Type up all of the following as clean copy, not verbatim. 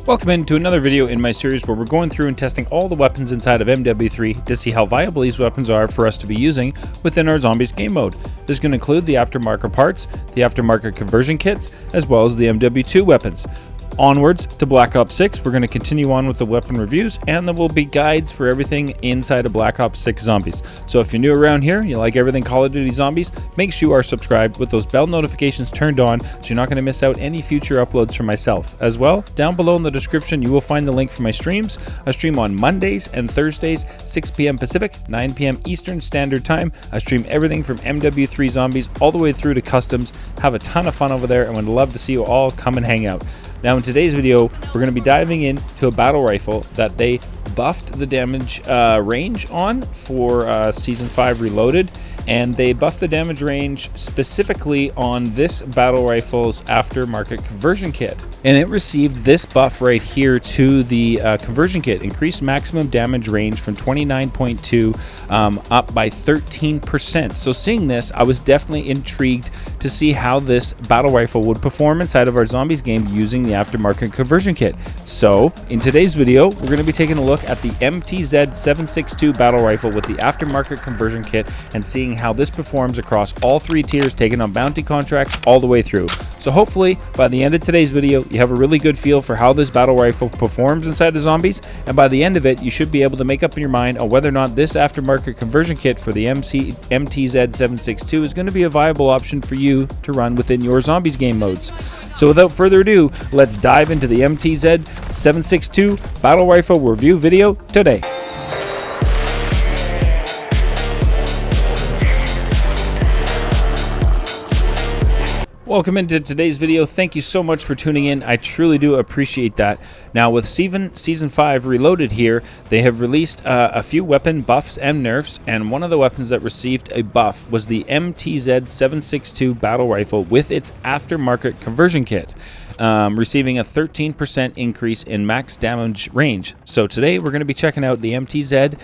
Welcome into another video in my series where we're going through and testing all the weapons inside of MW3 to see how viable these weapons are for us to be using within our Zombies game mode. This is going to include the aftermarket parts, the aftermarket conversion kits, as well as the MW2 weapons. Onwards to Black Ops 6, we're going to continue on with the weapon reviews, and there will be guides for everything inside of Black Ops 6 Zombies. So if you're new around here, you like everything Call of Duty Zombies, make sure you are subscribed with those bell notifications turned on so you're not going to miss out any future uploads from myself. As well, down below in the description you will find the link for my streams. I stream on Mondays and Thursdays, 6 p.m. Pacific, 9 p.m. Eastern Standard Time. I stream everything from MW3 Zombies all the way through to customs. Have a ton of fun over there and would love to see you all come and hang out. Now in today's video, we're going to be diving into a battle rifle that they buffed the damage range on for Season 5 Reloaded, and they buffed the damage range specifically on this battle rifle's aftermarket conversion kit. And it received this buff right here to the conversion kit, increased maximum damage range from 29.2 up by 13%. So seeing this, I was definitely intrigued to see how this battle rifle would perform inside of our Zombies game using the aftermarket conversion kit. So in today's video, we're going to be taking a look at the MTZ-762 battle rifle with the aftermarket conversion kit and seeing how this performs across all three tiers, taking on bounty contracts all the way through. So hopefully by the end of today's video, you have a really good feel for how this battle rifle performs inside the Zombies, and by the end of it, you should be able to make up in your mind on whether or not this aftermarket conversion kit for the MTZ-762 is going to be a viable option for you to run within your Zombies game modes. So without further ado, let's dive into the MTZ-762 battle rifle review video today. Welcome into today's video. Thank you so much for tuning in. I truly do appreciate that. Now with Season 5 Reloaded here, they have released a few weapon buffs and nerfs, and one of the weapons that received a buff was the MTZ-762 battle rifle with its aftermarket conversion kit, receiving a 13% increase in max damage range. So today we're going to be checking out the MTZ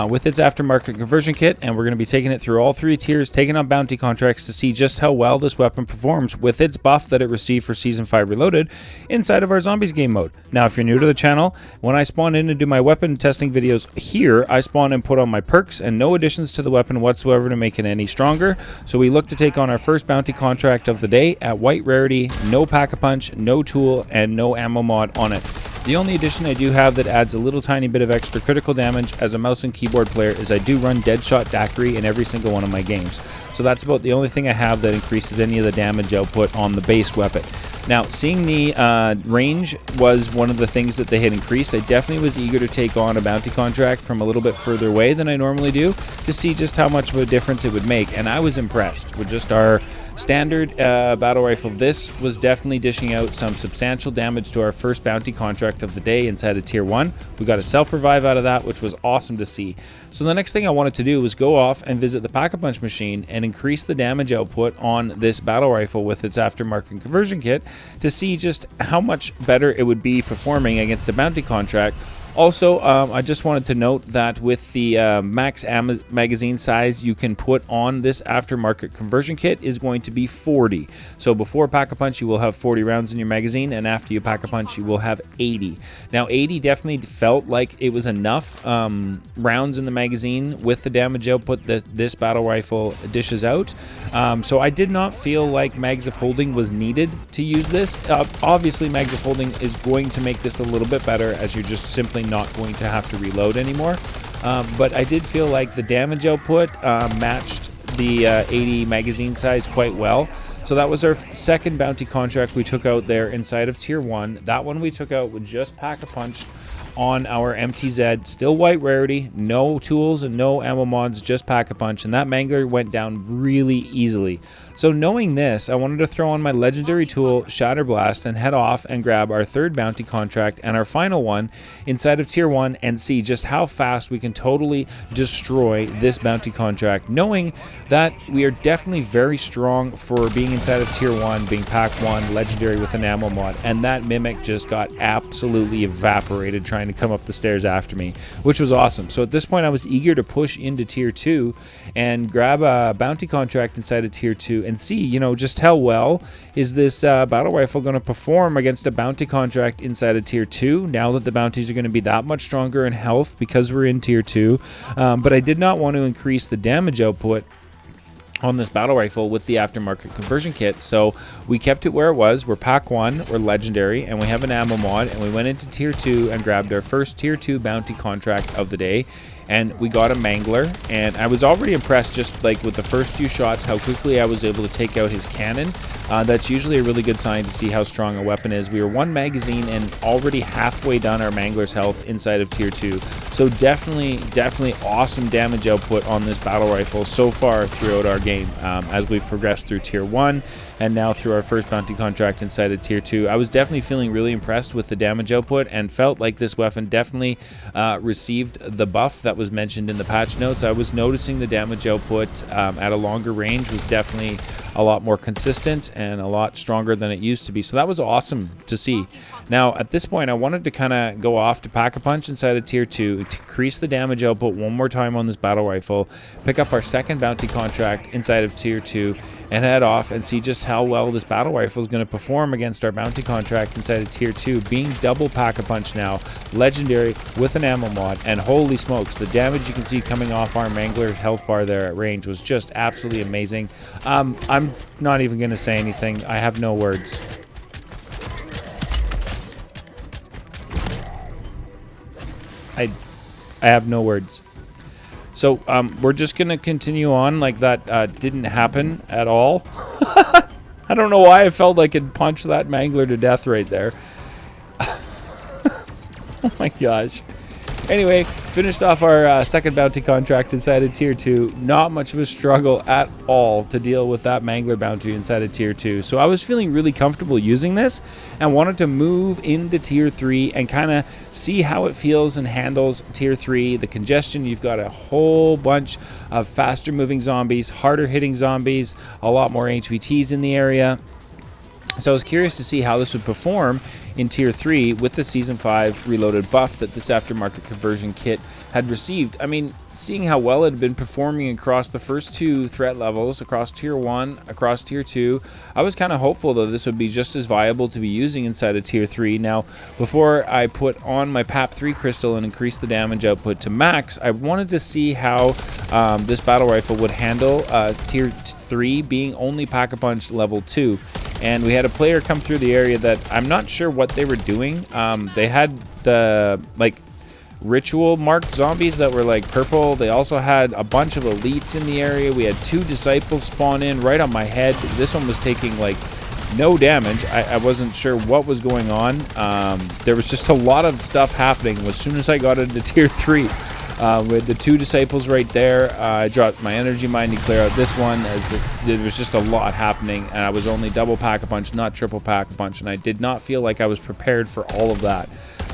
with its aftermarket conversion kit, and we're going to be taking it through all three tiers, taking on bounty contracts to see just how well this weapon performs with its buff that it received for Season 5 Reloaded inside of our Zombies game mode. Now if you're new to the channel, when I spawn in and do my weapon testing videos here, I spawn and put on my perks and no additions to the weapon whatsoever to make it any stronger. So we look to take on our first bounty contract of the day at white rarity, no pack-a-punch, no tool, and no ammo mod on it. The only addition I do have that adds a little tiny bit of extra critical damage as a mouse and keyboard player is I do run Deadshot Daiquiri in every single one of my games. So that's about the only thing I have that increases any of the damage output on the base weapon. Now, seeing the range was one of the things that they had increased. I definitely was eager to take on a bounty contract from a little bit further away than I normally do to see just how much of a difference it would make, and I was impressed with just our standard battle rifle. This was definitely dishing out some substantial damage to our first bounty contract of the day inside of Tier 1. We got a self-revive out of that, which was awesome to see. So the next thing I wanted to do was go off and visit the Pack-a-Punch machine and increase the damage output on this battle rifle with its aftermarket conversion kit to see just how much better it would be performing against a bounty contract. Also, I just wanted to note that with the max magazine size you can put on this aftermarket conversion kit is going to be 40. So before Pack-a-Punch you will have 40 rounds in your magazine, and after you Pack-a-Punch you will have 80. Now 80 definitely felt like it was enough rounds in the magazine with the damage output that this battle rifle dishes out. So I did not feel like mags of holding was needed to use this. Obviously mags of holding is going to make this a little bit better as you're just simply not going to have to reload anymore, but I did feel like the damage output matched the 80 magazine size quite well. So that was our second bounty contract we took out there inside of Tier 1. That one we took out with just Pack-a-Punch on our MTZ, still white rarity, no tools and no ammo mods, just Pack-a-Punch, and that mangler went down really easily. So knowing this, I wanted to throw on my legendary tool, Shatterblast, and head off and grab our third bounty contract and our final one inside of Tier 1 and see just how fast we can totally destroy this bounty contract, knowing that we are definitely very strong for being inside of Tier 1, being Pack 1, legendary with an ammo mod, and that Mimic just got absolutely evaporated trying to come up the stairs after me, which was awesome. So at this point I was eager to push into Tier 2 and grab a bounty contract inside of Tier 2 and see, you know, just how well is this battle rifle going to perform against a bounty contract inside of tier 2, now that the bounties are going to be that much stronger in health because we're in tier 2. But I did not want to increase the damage output on this battle rifle with the aftermarket conversion kit, so we kept it where it was. We're pack 1, we're legendary, and we have an ammo mod, and we went into tier 2 and grabbed our first tier 2 bounty contract of the day, and we got a mangler. And I was already impressed, just like with the first few shots, how quickly I was able to take out his cannon. That's usually a really good sign to see how strong a weapon is. We were 1 magazine and already halfway done our mangler's health inside of tier 2. So definitely awesome damage output on this battle rifle so far throughout our game, as we've progressed through tier 1 and now through our first bounty contract inside of tier 2. I was definitely feeling really impressed with the damage output and felt like this weapon definitely received the buff that was mentioned in the patch notes. I was noticing the damage output at a longer range was definitely a lot more consistent and a lot stronger than it used to be. So that was awesome to see. Now at this point I wanted to kind of go off to pack a punch inside of tier 2 to increase the damage output one more time on this battle rifle, pick up our second bounty contract inside of tier 2, and head off and see just how well this battle rifle is going to perform against our bounty contract inside of tier 2, being double pack-a-punch now, legendary with an ammo mod, and holy smokes, the damage you can see coming off our mangler's health bar there at range was just absolutely amazing. I'm not even going to say anything. I have no words. I have no words. So we're just going to continue on like that didn't happen at all. I don't know why I felt like it punched that mangler to death right there. Oh my gosh. Anyway, finished off our second bounty contract inside of tier 2. Not much of a struggle at all to deal with that mangler bounty inside of tier 2. So I was feeling really comfortable using this and wanted to move into tier 3 and kind of see how it feels and handles tier 3. The congestion, you've got a whole bunch of faster moving zombies, harder hitting zombies, a lot more HVTs in the area. So I was curious to see how this would perform in tier 3 with the season 5 reloaded buff that this aftermarket conversion kit had received. I mean, seeing how well it had been performing across the first 2 threat levels, across tier 1, across tier 2, I was kind of hopeful that this would be just as viable to be using inside of tier 3. Now, before I put on my PAP3 crystal and increase the damage output to max, I wanted to see how this battle rifle would handle tier 3 being only pack-a-punch level 2. And we had a player come through the area that I'm not sure what they were doing. They had the like ritual marked zombies that were like purple. They also had a bunch of elites in the area. We had 2 disciples spawn in right on my head. This one was taking like no damage. I wasn't sure what was going on. There was just a lot of stuff happening as soon as I got into tier 3. With the 2 disciples right there, I dropped my energy mine to clear out this one, as there was just a lot happening, and I was only double pack-a-punch, not triple pack-a-punch, and I did not feel like I was prepared for all of that.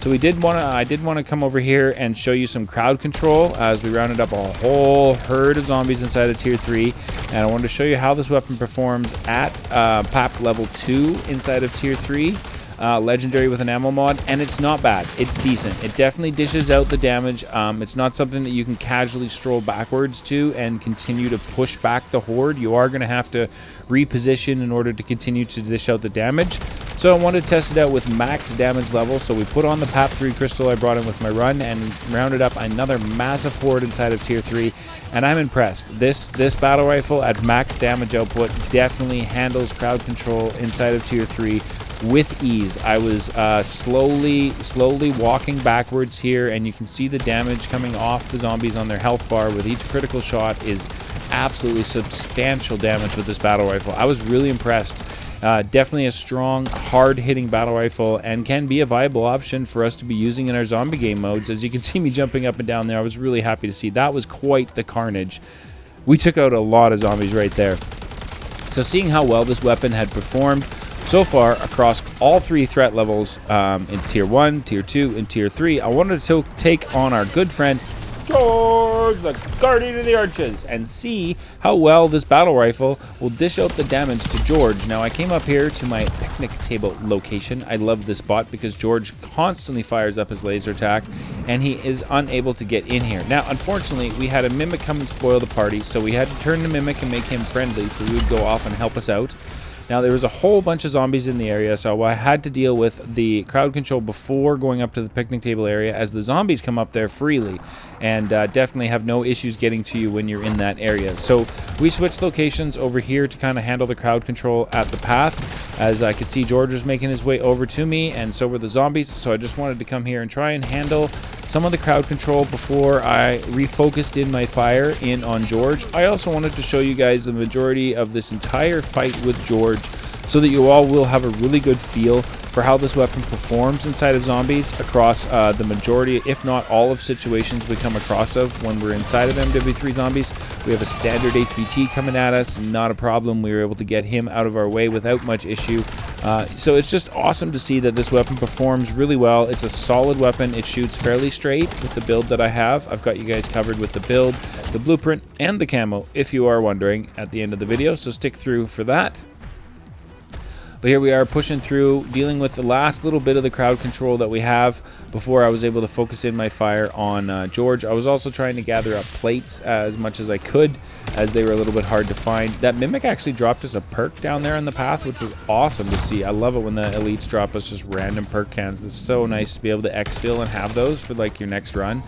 So I did want to come over here and show you some crowd control as we rounded up a whole herd of zombies inside of tier 3, and I wanted to show you how this weapon performs at PAP level 2 inside of tier 3. Legendary with an ammo mod, and it's not bad. It's decent. It definitely dishes out the damage. It's not something that you can casually stroll backwards to and continue to push back the horde. You are going to have to reposition in order to continue to dish out the damage. So I wanted to test it out with max damage level, so we put on the PAP3 crystal I brought in with my run and rounded up another massive horde inside of tier 3, and I'm impressed. This battle rifle at max damage output definitely handles crowd control inside of tier 3 with ease. I was slowly walking backwards here, and you can see the damage coming off the zombies on their health bar with each critical shot is absolutely substantial damage with this battle rifle. I was really impressed. Definitely a strong, hard-hitting battle rifle, and can be a viable option for us to be using in our zombie game modes. As you can see me jumping up and down there, I was really happy to see. That was quite the carnage. We took out a lot of zombies right there. So seeing how well this weapon had performed so far across all 3 threat levels in tier 1, tier 2, and tier 3, I wanted to take on our good friend Zhorde. George, the guardian of the arches, and see how well this battle rifle will dish out the damage to George. Now, I came up here to my picnic table location. I love this spot because George constantly fires up his laser attack, and he is unable to get in here. Now, unfortunately, we had a Mimic come and spoil the party, so we had to turn the Mimic and make him friendly so he would go off and help us out. Now, there was a whole bunch of zombies in the area, so I had to deal with the crowd control before going up to the picnic table area, as the zombies come up there freely and definitely have no issues getting to you when you're in that area. So we switched locations over here to kind of handle the crowd control at the path. As I could see, George was making his way over to me, and so were the zombies, so I just wanted to come here and try and handle some of the crowd control before I refocused in my fire in on George. I also wanted to show you guys the majority of this entire fight with George so that you all will have a really good feel for how this weapon performs inside of zombies across the majority, if not all, of situations we come across of when we're inside of MW3 Zombies. We have a standard HVT coming at us, not a problem. We were able to get him out of our way without much issue. So it's just awesome to see that this weapon performs really well. It's a solid weapon. It shoots fairly straight with the build that I have. I've got you guys covered with the build, the blueprint, and the camo, if you are wondering, at the end of the video, so stick through for that. But here we are pushing through, dealing with the last little bit of the crowd control that we have before I was able to focus in my fire on George. I was also trying to gather up plates as much as I could, as they were a little bit hard to find. That Mimic actually dropped us a perk down there on the path, which was awesome to see. I love it when the elites drop us just random perk cans. It's so nice to be able to exfil and have those for like your next run.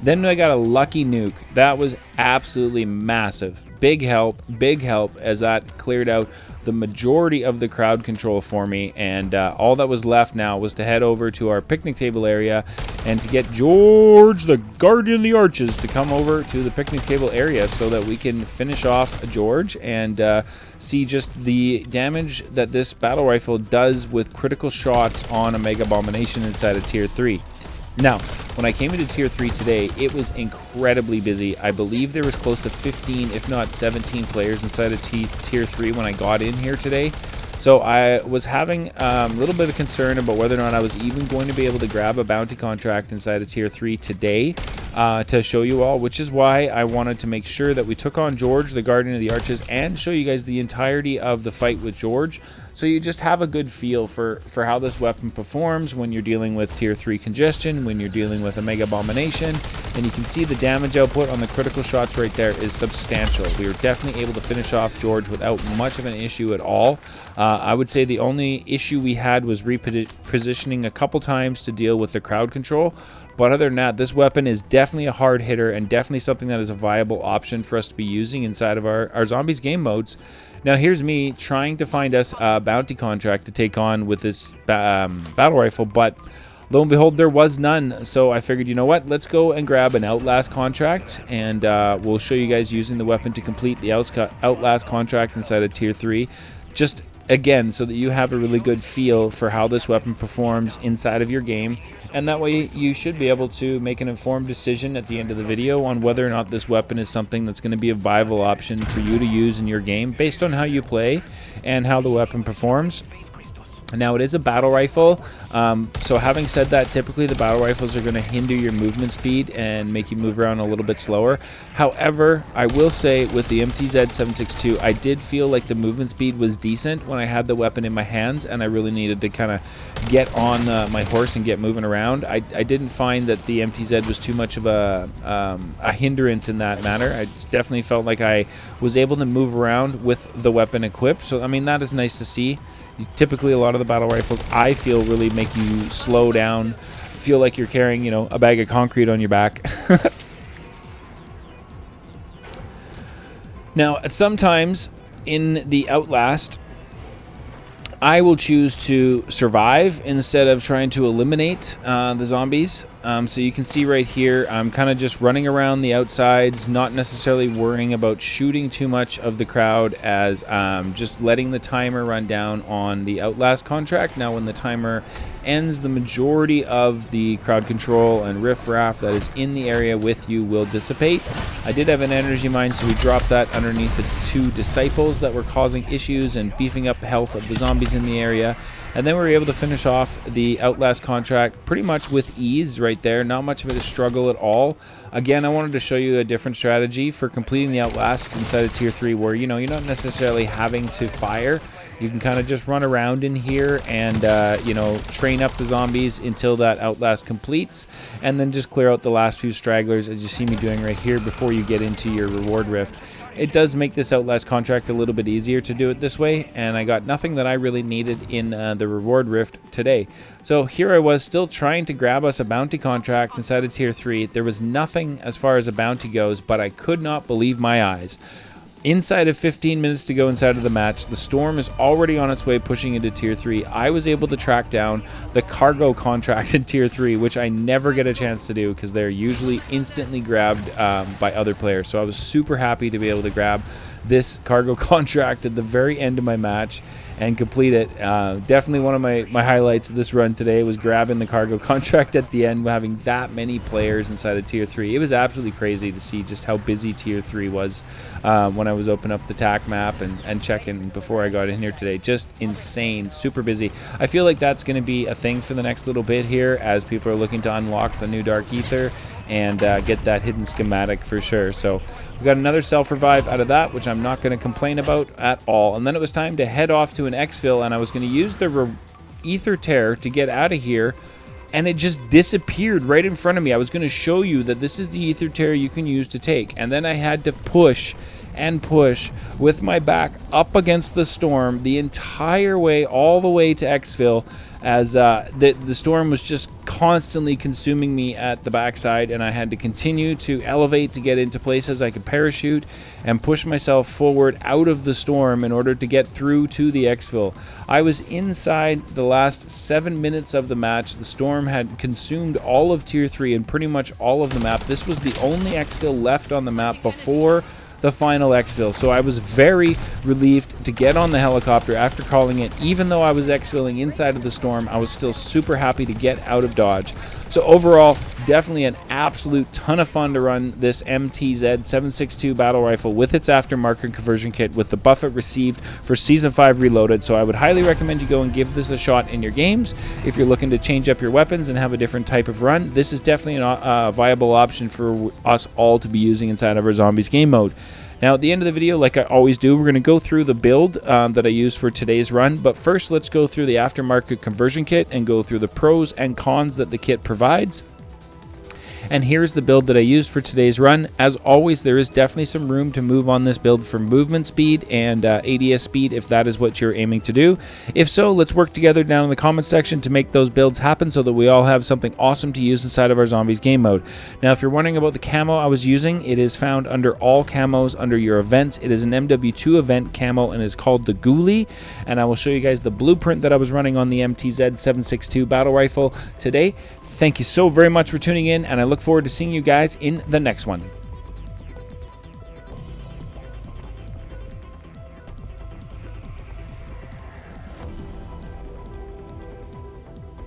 Then I got a lucky nuke. That was absolutely massive. Big help as that cleared out the majority of the crowd control for me, and all that was left now was to head over to our picnic table area and to get George, the guardian of the arches, to come over to the picnic table area so that we can finish off George and see just the damage that this battle rifle does with critical shots on a Mega Abomination inside of Tier 3. Now, when I came into Tier 3 today, it was incredibly busy. I believe there was close to 15, if not 17 players inside of Tier 3 when I got in here today. So I was having a little bit of concern about whether or not I was even going to be able to grab a bounty contract inside of Tier 3 today to show you all, which is why I wanted to make sure that we took on George, the Guardian of the Arches, and show you guys the entirety of the fight with George, so you just have a good feel for how this weapon performs when you're dealing with Tier 3 congestion, when you're dealing with a Mega Abomination. And you can see the damage output on the critical shots right there is substantial. We were definitely able to finish off George without much of an issue at all. I would say the only issue we had was repositioning a couple times to deal with the crowd control. But other than that, this weapon is definitely a hard hitter and definitely something that is a viable option for us to be using inside of our Zombies game modes. Now, here's me trying to find us a bounty contract to take on with this battle rifle, but lo and behold, there was none. So I figured, you know what, let's go and grab an Outlast contract, and we'll show you guys using the weapon to complete the Outlast contract inside of Tier 3. Just again, so that you have a really good feel for how this weapon performs inside of your game, and that way you should be able to make an informed decision at the end of the video on whether or not this weapon is something that's going to be a viable option for you to use in your game based on how you play and how the weapon performs. Now, it is a battle rifle, so having said that, typically the battle rifles are going to hinder your movement speed and make you move around a little bit slower. However, I will say with the MTZ-762, I did feel like the movement speed was decent when I had the weapon in my hands, and I really needed to kind of get on my horse and get moving around. I didn't find that the MTZ was too much of a hindrance in that manner. I definitely felt like I was able to move around with the weapon equipped, so I mean, that is nice to see. Typically, a lot of the battle rifles, I feel, really make you slow down, feel like you're carrying, you know, a bag of concrete on your back. Now, sometimes in the Outlast, I will choose to survive instead of trying to eliminate the zombies. So you can see right here, I'm kind of just running around the outsides, not necessarily worrying about shooting too much of the crowd, as just letting the timer run down on the Outlast contract. Now, when the timer ends, the majority of the crowd control and riffraff that is in the area with you will dissipate. I did have an energy mine, so we dropped that underneath the two disciples that were causing issues and beefing up the health of the zombies in the area. And then we were able to finish off the Outlast contract pretty much with ease right there. Not much of a struggle at all. Again, I wanted to show you a different strategy for completing the Outlast inside of Tier 3 where, you know, you're not necessarily having to fire. You can kind of just run around in here and, you know, train up the zombies until that Outlast completes, and then just clear out the last few stragglers, as you see me doing right here, before you get into your reward rift. It does make this Outlast contract a little bit easier to do it this way, and I got nothing that I really needed in the reward rift today. So here I was still trying to grab us a bounty contract inside of Tier 3. There was nothing as far as a bounty goes, but I could not believe my eyes. Inside of 15 minutes to go inside of the match, the Storm is already on its way pushing into Tier 3. I was able to track down the cargo contract in Tier 3, which I never get a chance to do because they're usually instantly grabbed by other players. So I was super happy to be able to grab this cargo contract at the very end of my match and complete it. Definitely one of my highlights of this run today was grabbing the cargo contract at the end, having that many players inside of Tier 3. It was absolutely crazy to see just how busy Tier 3 was when I was opening up the TAC map and checking before I got in here today. Just insane, super busy. I feel like that's going to be a thing for the next little bit here as people are looking to unlock the new Dark Aether and get that hidden schematic for sure. So we got another self-revive out of that, which I'm not going to complain about at all. And then it was time to head off to an exfil, and I was going to use the Aether Tear to get out of here, and it just disappeared right in front of me. I was going to show you that this is the Aether Tear you can use to take, and then I had to push and push with my back up against the Storm the entire way, all the way to exfil, as the Storm was just constantly consuming me at the backside, and I had to continue to elevate to get into places I could parachute and push myself forward out of the Storm in order to get through to the exfil. I was inside the last 7 minutes of the match. The Storm had consumed all of Tier 3 and pretty much all of the map. This was the only exfil left on the map before the final exfil, so I was very relieved to get on the helicopter after calling it. Even though I was exfilling inside of the Storm, I was still super happy to get out of dodge. So overall, definitely an absolute ton of fun to run this MTZ-762 battle rifle with its aftermarket conversion kit with the buffet received for Season 5 Reloaded. So I would highly recommend you go and give this a shot in your games. If you're looking to change up your weapons and have a different type of run, this is definitely a viable option for us all to be using inside of our Zombies game mode. Now, at the end of the video, like I always do, we're going to go through the build that I used for today's run. But first, let's go through the aftermarket conversion kit and go through the pros and cons that the kit provides. And here's the build that I used for today's run. As always, there is definitely some room to move on this build for movement speed and ADS speed if that is what you're aiming to do. If so, let's work together down in the comments section to make those builds happen so that we all have something awesome to use inside of our Zombies game mode. Now, if you're wondering about the camo I was using, it is found under all camos under your events. It is an MW2 event camo and is called the Ghoulie. And I will show you guys the blueprint that I was running on the MTZ-762 battle rifle today. Thank you so very much for tuning in, and I look forward to seeing you guys in the next one.